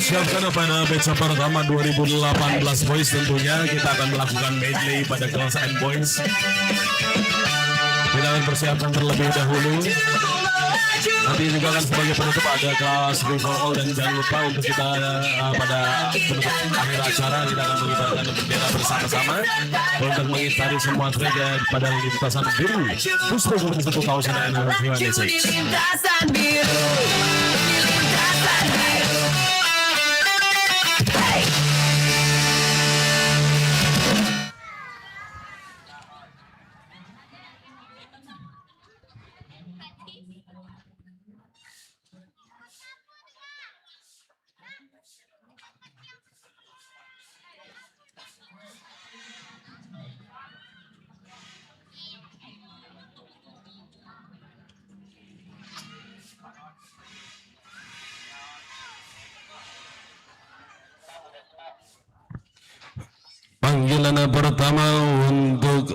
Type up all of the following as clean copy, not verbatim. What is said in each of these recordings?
dipersiapkan pada batch pertama 2018 boys, tentunya kita akan melakukan medley pada kelas N boys. Kita akan persiapkan terlebih dahulu. Nanti juga akan sebagai penutup ada kelas free for all, dan jangan lupa untuk kita pada penutup akhir acara kita akan mengibarkan bendera bersama-sama untuk mengitari semua track pada lintasan biru. Booster 2026. Lintasan biru. Panggilan pertama untuk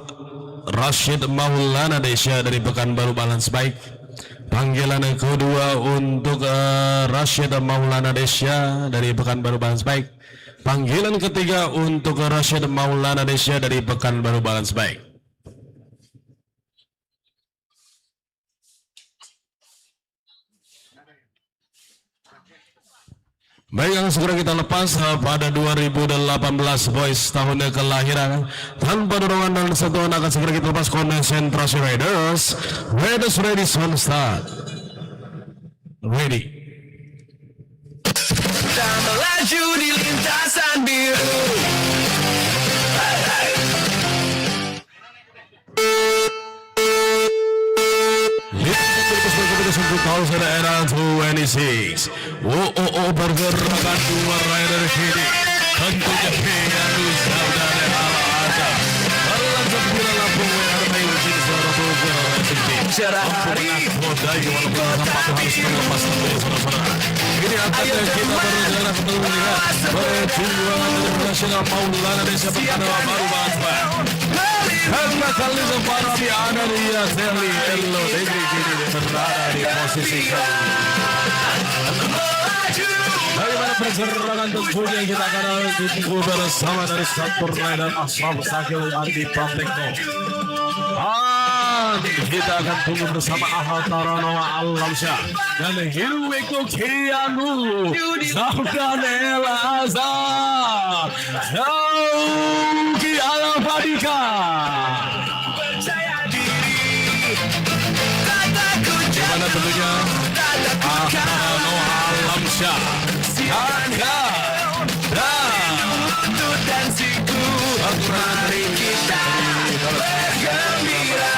Rashid Maulana Desya dari Pekanbaru Balance Bike. Panggilan kedua untuk Rashid Maulana Desya dari Pekanbaru Balance Bike. Panggilan ketiga untuk Rashid Maulana Desya dari Pekanbaru Balance Bike. Baik, yang segera kita lepas pada 2018 boys tahun kelahiran tanpa dorongan dan sentuhan akan segera kita lepas konsentrasi Raiders. Raiders ready, on start. Ready. Kita melaju di lintasan biru. Era 26. Pergerakan dua rider kini tentunya pianu saudara Al-Azhar dalam sembilan lampu WR Meijin suara Bogor Cerah hari modai walaupun tampak harus melepas tentunya suara-suara. Ini angkatnya kita berjalan untuk melihat perjuangan internasional Maulana Desya Pekanbaru Balance. Karena kali separabi ada dia Seli Elo Negeri kini berada di posisi bagaimana pergerakan tentunya kita akan tunggu bersama dari Sampurna dan Ashraf Sakil Andi Pratekno. Kita akan tunggu bersama Ahal Taranoa Alamsyah dan Hilweko Kianu Saudara El-Azhar Zauki Al-Fadika. Gimana tentunya Ahal Taranoa Alamsyah dan siku mari kita bergembira.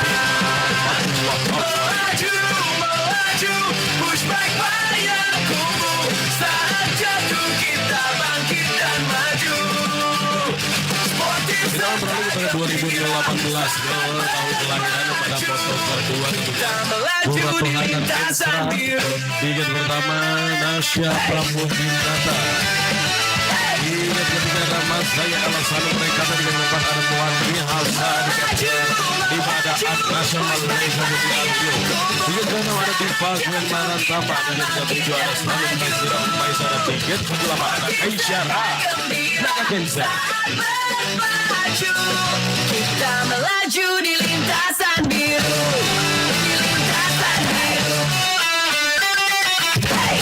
Melaju, pushback bayaku. Saat jatuh kita bangkit dan maju. Sportif kita beralih pada 2018 tahun kelahiran pada foto kedua kita melaju di lintasan biru. Tiket pertama Nasya Pramudinata. Tiket ketiga ada Mas Saya alasan mereka dari tempat ada Muandri Halsa ibadah nasional Malaysia di Aljo. Tiket kedua ada di Fasmen Manan Tambah. Tiket ketujuh ada Selalu Nazira Umaisa. Dan tiket kedelapan ada Aisyara Naka Kenza. Kita melaju di lintasan biru. Di lintasan biru. Hey.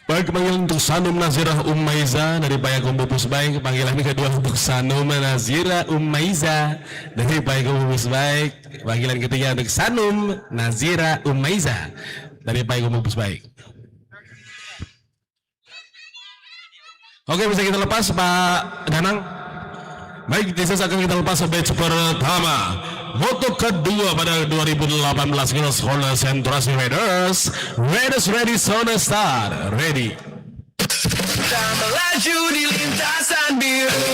Baik, panggilan untuk Sanum Nazirah Ummaiza dari Payakumbuh Pusbaik. Panggilan kedua untuk Sanum Nazirah Ummaiza dari Payakumbuh Pusbaik. Panggilan ketiga untuk Sanum Nazirah Ummaiza dari Payakumbuh Pusbaik. Oke, bisa kita lepas Pak Danang. Baik, akan kita lepas batch pertama. Moto kedua pada 2018 Girls Honda Sentrasi Raiders. Raiders ready, Sona Star ready. Kita melaju di lintasan biru.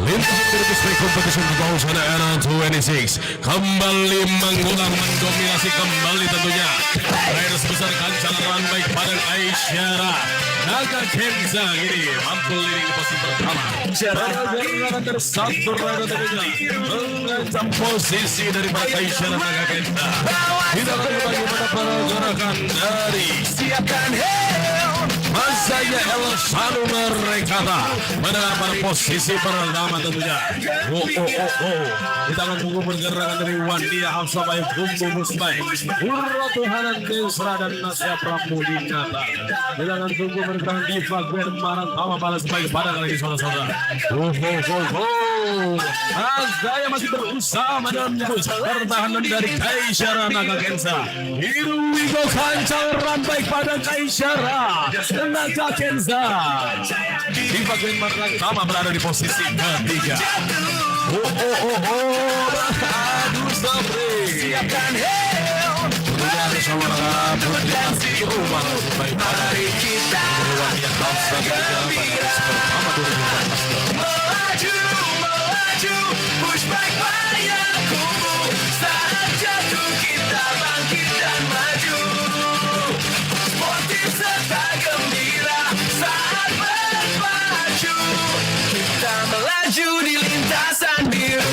Lintas Bike Competition 2026 kembali mendominasi kembali tentunya riders besar kancah runway padang Aisyara Naga Kenza ini mampu leading posisi pertama. Berada satu rider tentunya mengancam posisi daripada Aisyara Naga Kenza. Kita akan bagaimana pergerakan dari Siapkan helm. Masanya El Shanu mereka pada posisi pertama tentunya. Kita akan tunggu pergerakan dari Wandia Hafsa Baik Bumbu Musbaik Urratu Hanan Desra dan Nasya Pramudinata. Kita akan tunggu pergerakan Diva Gwen Marantama Balas Baik pada kali ini saudara-saudara. Azaya masih berusaha menembus pertahanan dari Aisyara Naga Kenza. Here we go, kancang rambaik pada Aisyara Naga Kenza. Diva Gwen Marantama berada di posisi ketiga. Aduh sabri. Siapkan helm. Mari kita melaju, push back bayaku. Saat jatuh kita bangkit dan maju. Sportif serta gembira saat berpacu. Kita melaju di lintasan biru.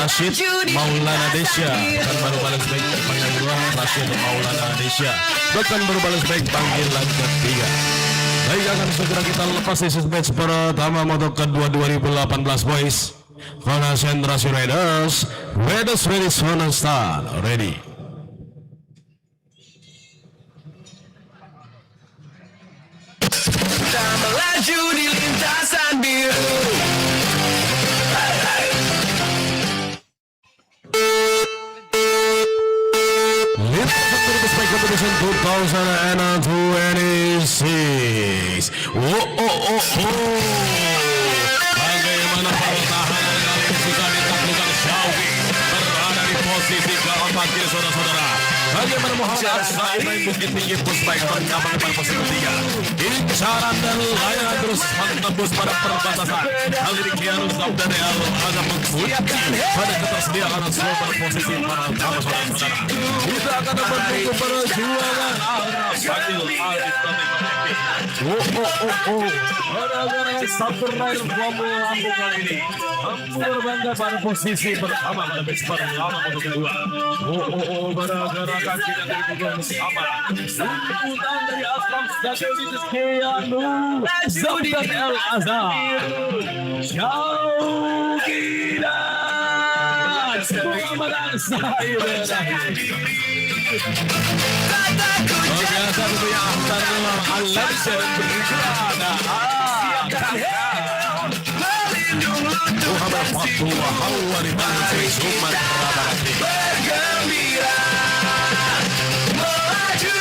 Rashid Maulana Desya dan baru balas baik panggilan kedua. Rashid Maulana Desya bahkan baru balas baik panggilan ketiga. Baik, akan segera kita lepas sesi match pertama motor kedua 2018 boys. Konsentrasi Raiders ready, Sona Star ready. Kita melaju di lintasan biru. Lintasan biru Bike Competition 2026. Bagaimana pertahanan kali ini sudah ditaklukkan Syauki berada di posisi keempat kiri saudara-saudara. Bagaimana Muhammad Asra Ibrahim Bukit Tinggi Pusbaik berkabang pada posisi ketiga. Incaran dan layanan terus menembus pada perbatasan. Hal ini Kiarus dari Al agak mengunci pada ketersediaan super posisi pertama saudara-saudara. Kita akan menunggu perjuangan Arab Fadil Adit Pada satu rider Romo Lampung kali ini mampu berbangga pada posisi pertama pada match pertama untuk kedua. Bergerak kita dari kedua sama. Tuntutan dari Aslam Stadion di Kianu Zabdan El Azhar. Jauh kita Muhammad Zahir. Biasa tentunya Ahsan Al-Labsir berada. Muhammad Fatullah Hawari Bangsi Sumatera Barat. Bergembira, melaju,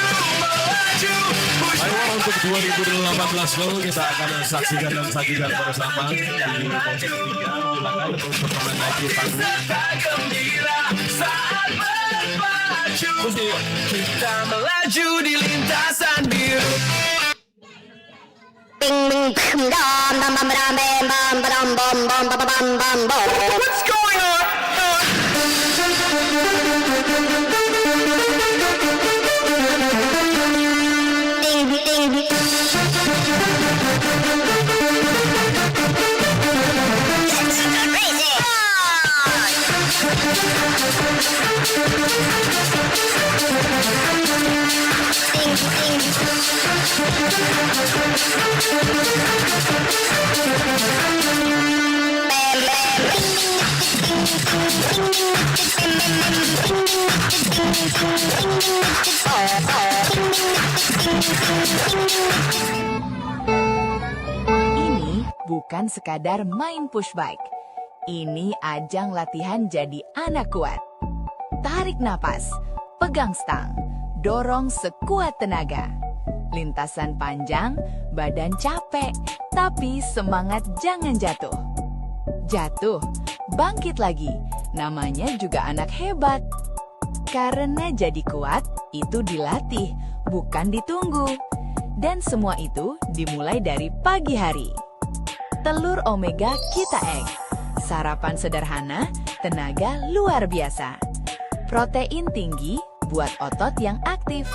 Ayo untuk 2018 lalu kita akan saksikan dan sajikan bersama di posisi 3. Silakan untuk pertemuan lagi serta gembira saat berpacu. Kita melaju di lintasan biru. What's going on? Ini bukan sekadar main push bike. Ini ajang latihan jadi anak kuat. Tarik napas, pegang stang, dorong sekuat tenaga. Lintasan panjang, badan capek, tapi semangat jangan jatuh. Jatuh, bangkit lagi, namanya juga anak hebat. Karena jadi kuat, itu dilatih, bukan ditunggu. Dan semua itu dimulai dari pagi hari. Telur Omega Kita Egg. Sarapan sederhana, tenaga luar biasa. Protein tinggi buat otot yang aktif.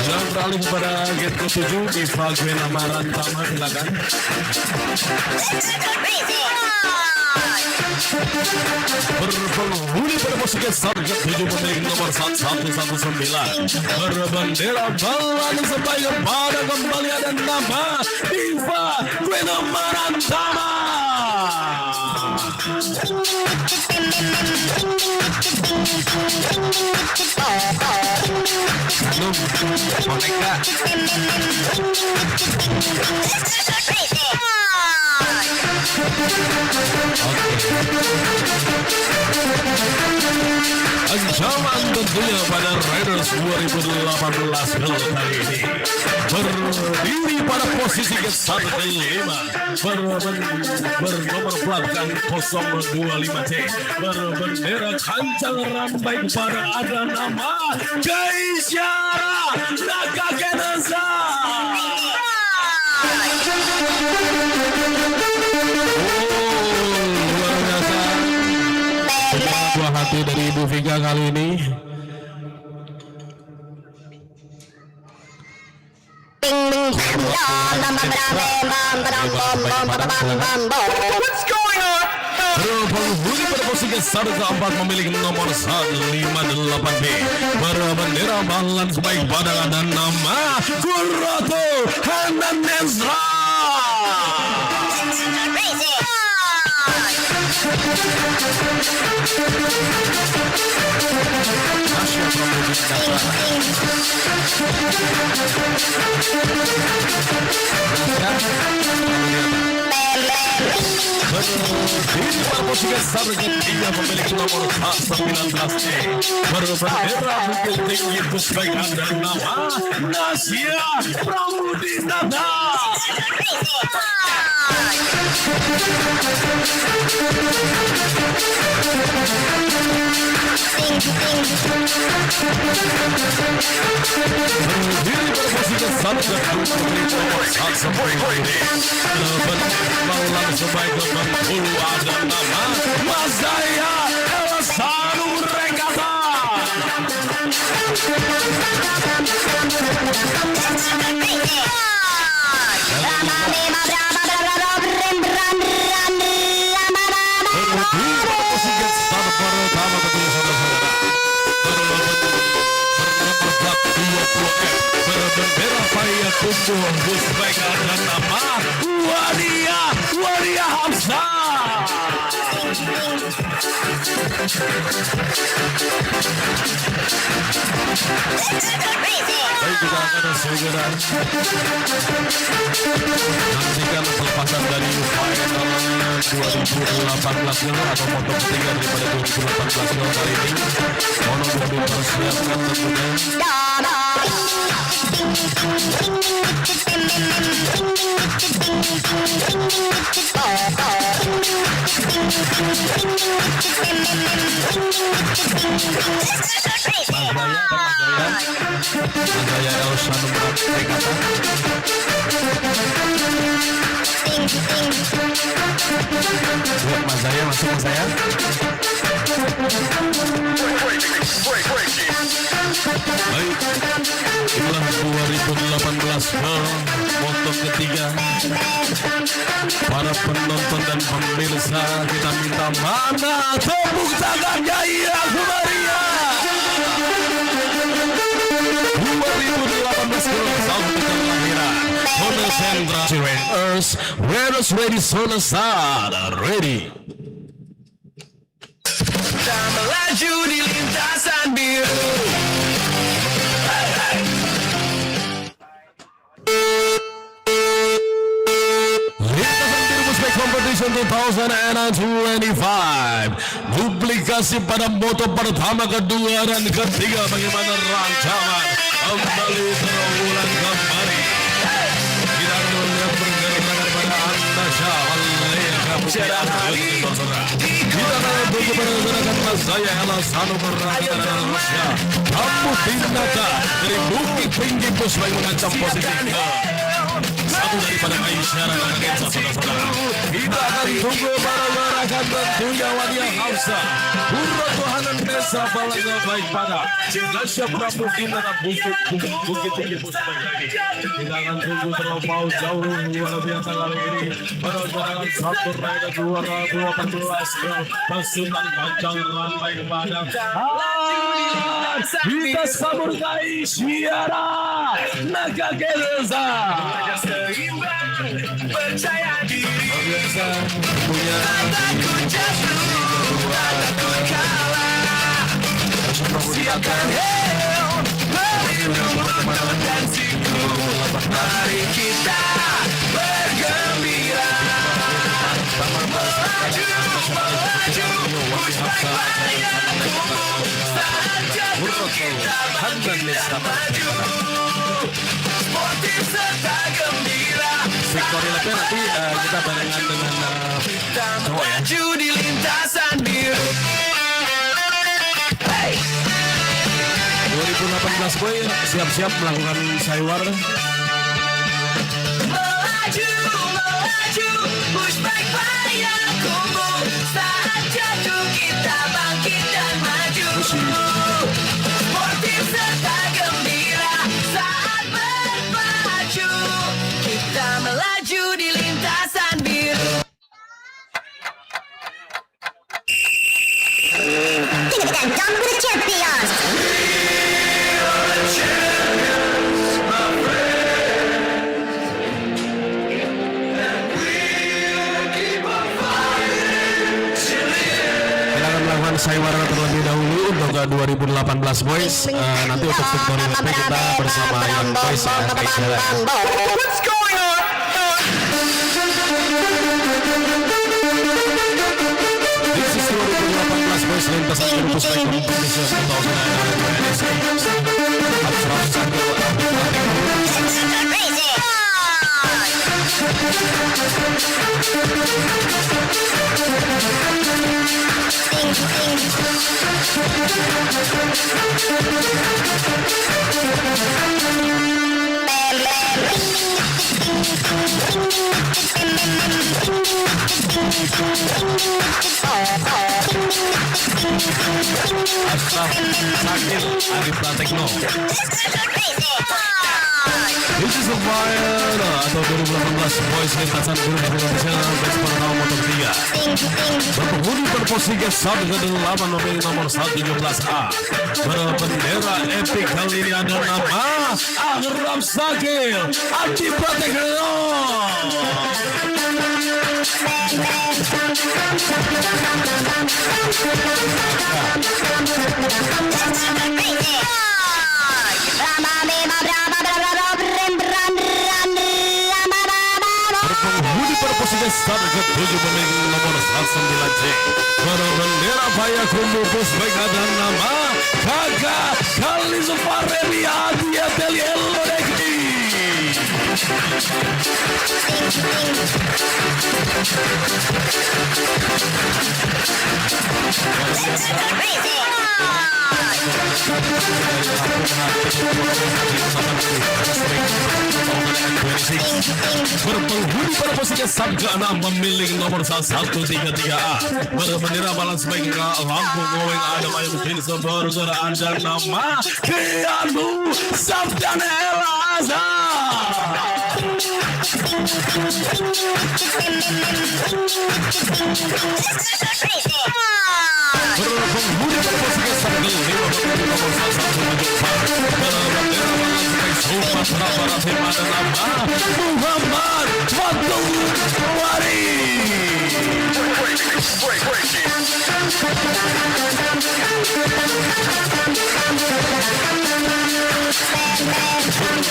Jangan beralih kepada gate ke-7 di Fragmen Amaran Tama, silakan. Berpenghuni pada posisi Sarjat 7 pemilik nomor 1119 berbendera Balan sampai kepada kembali ada nama Diva Gwen Amaran Tama. Ancaman tentunya pada Raiders 2018 kali ini berdiri pada posisi ke-1 bernomor belakang 025T berbendera kancang rambai kepada ada nama Kaisyara Nakakenasa. Buah hati dari Ibu Vika kali ini. What's going on? Berpenghuni pada posisi ke-1 ke-4 memiliki nomor 158B berbendera Balan sebaik badangan dan nama Kurato Hananezra. Berdiri pada posisi Sarjat 3 memiliki nomor 19C berbendera Bukit Tinggi Puspekan dan nama Nasya Pramudinata. Berdiri pada posisi Sarjat 2 memiliki nomor 1 Balan sebaik Bengkulu ada nama Mazaya Elasaru Rekata. Berbendera Paya Tumbuh Puspekan dan nama Wadia Hamsa. Baik, kita akan segera nantikan pelepasan dari final 2018 dulu atau moto ketiga daripada 2018 dulu kali ini. Mohon untuk dipersiapkan tentunya. Mazaya Elsa nomor Rekata. Buat Mazaya, masuk Mazaya. Baik, itulah 2018 moto ketiga. Para penonton dan pemirsa, kita minta mana tepuk tangannya ya Maria. 2018 South kelahiran Zona Sentra Raiders ready, Zona Sada ready. Kita melaju di lintasan biru. 2025. Duplikasi pada moto pertama, kedua, dan ketiga. Bagaimana rancangan kembali terulang kembali. Kita akan melihat pergerakan pada Antasya Malaya kita akan tunggu pergerakan Mas Zaya Elasano berangkat dari Rusia. Kamu Tinata dari Bukit Tinggi Puspa yang mengancam posisi ke satu daripada Aisyah dan Agensa saudara-saudara. Kita akan tunggu pergerakan tentunya Wadia Hamsa Pura Tuhanan Desa Balaga baik pada Nasya Prabu Tinata Bukit Tinggi Puspa ini. Kita akan tunggu terlalu jauh luar biasa kali ini. Pergerakan satu raga 2018 pasukan panjang ramai kepada kita sambut Aisyah Naga Gereza. Percaya diri, Biasa punya takut jatuh, takut kalah. Siapkan helm, melindungi potensiku. Mari kita bergembira. Melaju, push back bayaku. Saat jatuh kita bangkit dan maju. Sportif serta gembira. Victory Lab nanti kita barengan dengan Kita melaju di lintasan biru. Hey. 2018 boy siap-siap melakukan saywar. Melaju, push back bayaku. Saat jatuh kita bangkit dan maju. Sportif serta gembira saat berpacu. Kita melaju di lintasan biru. Kita jump with the champions. Kita akan melakukan saywara terlebih dahulu untuk 2018 boys. Nanti untuk Victory Lab kita bersama Young Boys dan Aisyah. What's going on? This is 2018 boys lintasan biru Puspa Competition 2026. Abstrak sambil Crazy. Ashraf Sakil Adi Pratekno. This is the fire atau 2018 boys lintasan biru profesional Vespa motor 3 berpenghuni berposisi ke-1 ke-8 mobil nomor 117A berbendera epic kali ini ada nama Ashraf Sakil Adi Pratekno. Berpenghuni berposisi ke-1 ke-7 memiliki nomor 19C berbendera Payakumbuh Puspa dan nama Kakak Khalis Fareli Adi Atelier Lodeki. Berpenghuni pada posisi ke-6 memiliki nomor 1133A berbendera balance bike Lampung Ngoweng Adam Ayam Mungkin sebergeraan dan nama Keanu Sabdan Elazar. Berpenghuni pada posisi ke-9 nomor 1174 berbendera balance bike Sumatera Barat ada nama Muhammad Fatul Wari.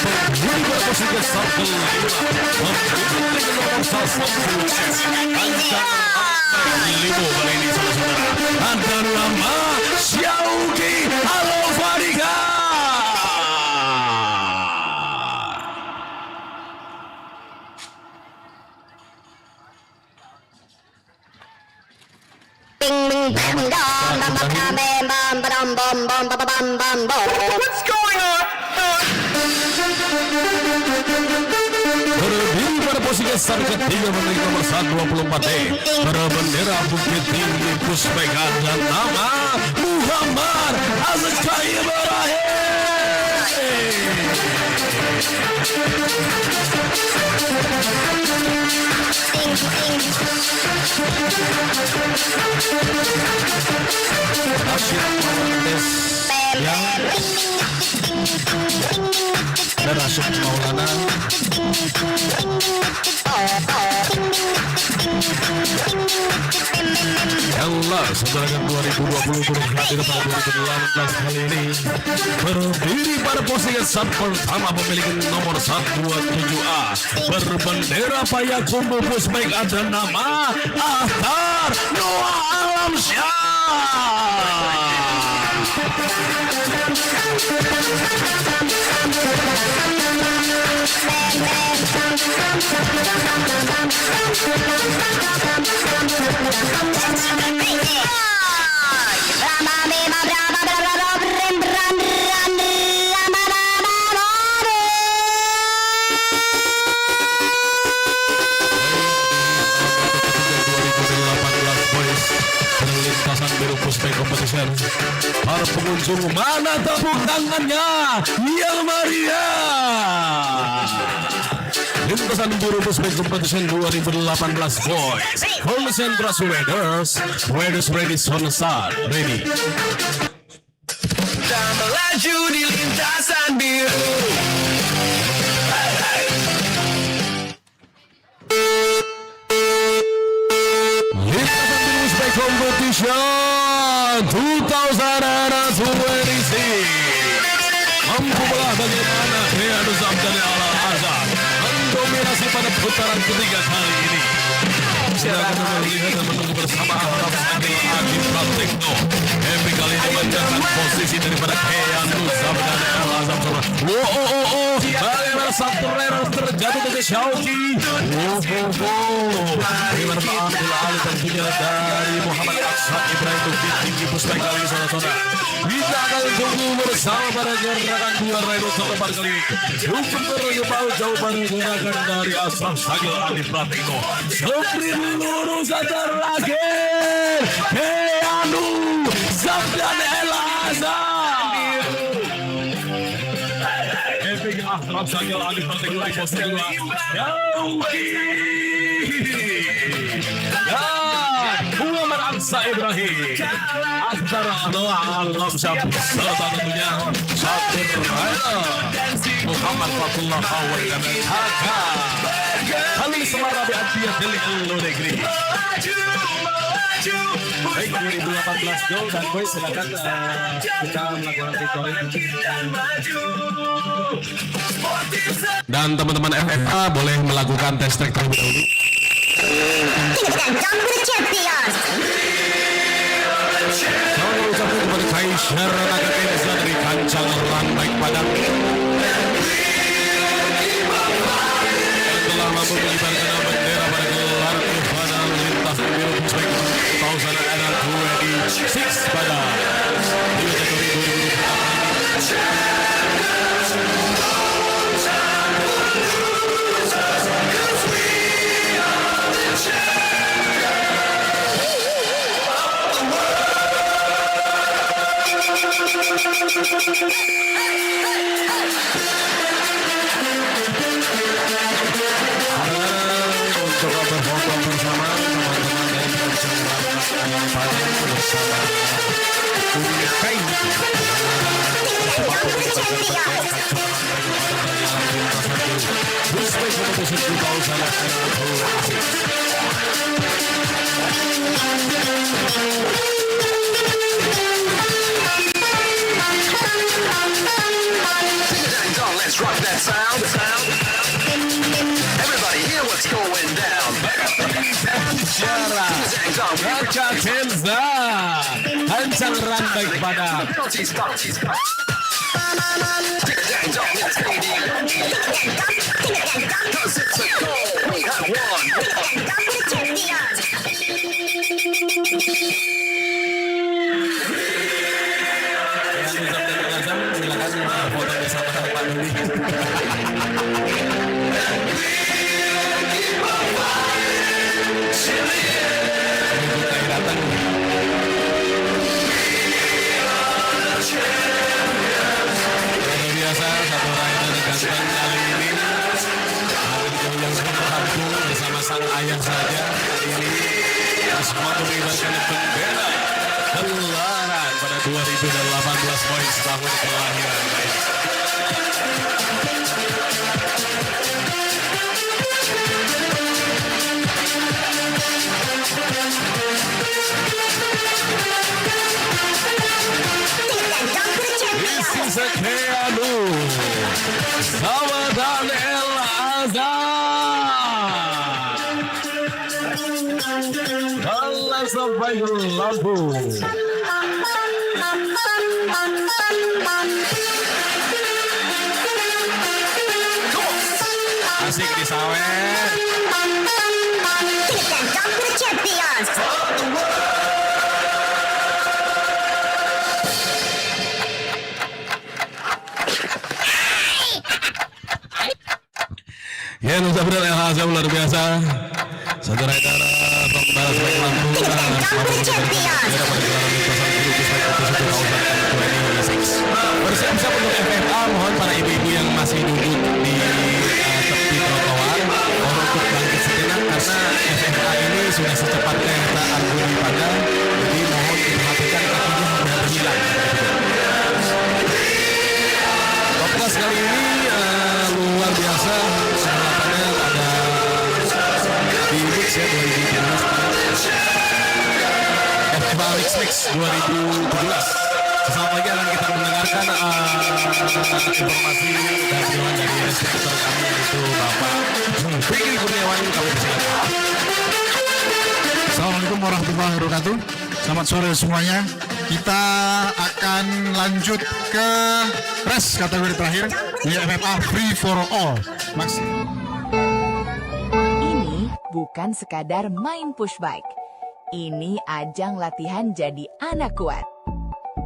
penghuni berposisi satu kelima, memiliki nomor 1 Ancar Limo kali ini saudara-saudara. Ada nama Syauki Alofariga. Bing bing bam bam bam bam bam bam bam bam bam bam bam bam. What's going on? Berdiri pada posisi start ketiga memiliki nomor 124D berbendera Bukit Tinggi Puspeka dan nama Muhammad Azkai dan Rashid Maulana Allah sebenarnya 2020 turut hadir pada 2018 kali ini berdiri pada posisi start pertama memiliki nomor 127A berbendera Payakumbuh Puspek ada nama Ahtar Noah Alamsyah. Perlintasan biru Puspek Competition. Para pengunjung mana tepuk tangannya yang meriah. Lintasan biru Puspek Competition 2018 Boys. Konsentrasi Raiders ready on start. Ready. Kita melaju di lintasan biru. Lintasan biru Puspek Competition 2026 mampu belah bagaimana Rian Zamdani Al Azhar mendominasi pada putaran ketiga kali ini. Silakan melihat dan menunggu bersama Arab Sagil Adi Pratikno. Epic kali ini menjaga posisi daripada Keanu Zamdani Al Azhar. Bagaimana satu Raiders terjatuh dari Syauki. Bagaimana ambil alih tentunya dari Muhammad Aksan Ibrahim Bukit Tinggi Puspek kali ini saudara-saudara. Kita akan tunggu bersama pada gerakan dua Raiders pada kali ini. Hukum terjebak jauh pada gerakan dari Asam Sagil Adi Pratikno. Sprint lurus terakhir Keanu Zamdani El Azhar. Epic Asam Sagil Adi Pratikno di posisi kedua. Muhammad Aksa Ibrahim antara Noah Alamsyah serta tentunya Syakir Muhammad Fatullah Awal dan Haka Halil Semara Biantia Delik Elo Negeri. Baik 2018 Go dan Boy silakan kita melakukan victory. Dan teman-teman FFA boleh melakukan tes track terlebih dahulu. Kita done with the champions. Selamat ucapkan kepada Kaisar Naga Kenza dari Kancang Rang Baik Padang yang telah mampu mengibarkan bendera pada gelar kebanan lintas biru Puspek 2026 pada di kategori 2026. Untuk berfoto bersama teman-teman dari Padang bersama Kai. Let's rock that sound. Everybody hear what's going down. Bicara Kaca Kenza Hancang rantai pada Penalties, penalties. Ding dong, it's fading. 'Cause it's a goal. We have won. silakan foto bersama Pak Dodi. Biasa satu rider ganteng kali ini hadir jauh yang berkampung bersama sang ayah saja kali ini semua mengibarkan bendera Gelaran pada 2018 poin tahun kelahiran. Rizky Sekeanu sama Daniel Azhar kalah sampai ke Lampung. Asik di sawet. Ya, nusa benar LHZ luar biasa. Satu rider pembalas baik Lampung bersiap-siap untuk FFA. Mohon para ibu-ibu yang masih duduk di tepi trotoar untuk bangkit sejenak karena FFA ini sudah secepatnya kita argudi pada, jadi mohon diperhatikan kakinya sudah hilang. Podcast kali ini luar biasa. Harapannya ada di Mix ya 2017 FFA Mix 2017. Sesaat lagi akan kita mendengarkan informasi dan jawaban dari inspektur kami yaitu Bapak Fikri Kurniawan. Kami persilakan. Assalamualaikum warahmatullahi wabarakatuh. Selamat sore semuanya. Kita akan lanjut ke race kategori terakhir di FFA Free for All. Mas. Ini bukan sekadar main push bike. Ini ajang latihan jadi anak kuat.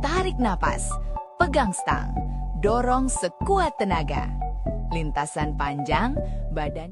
Tarik napas, pegang stang, dorong sekuat tenaga. Lintasan panjang, badan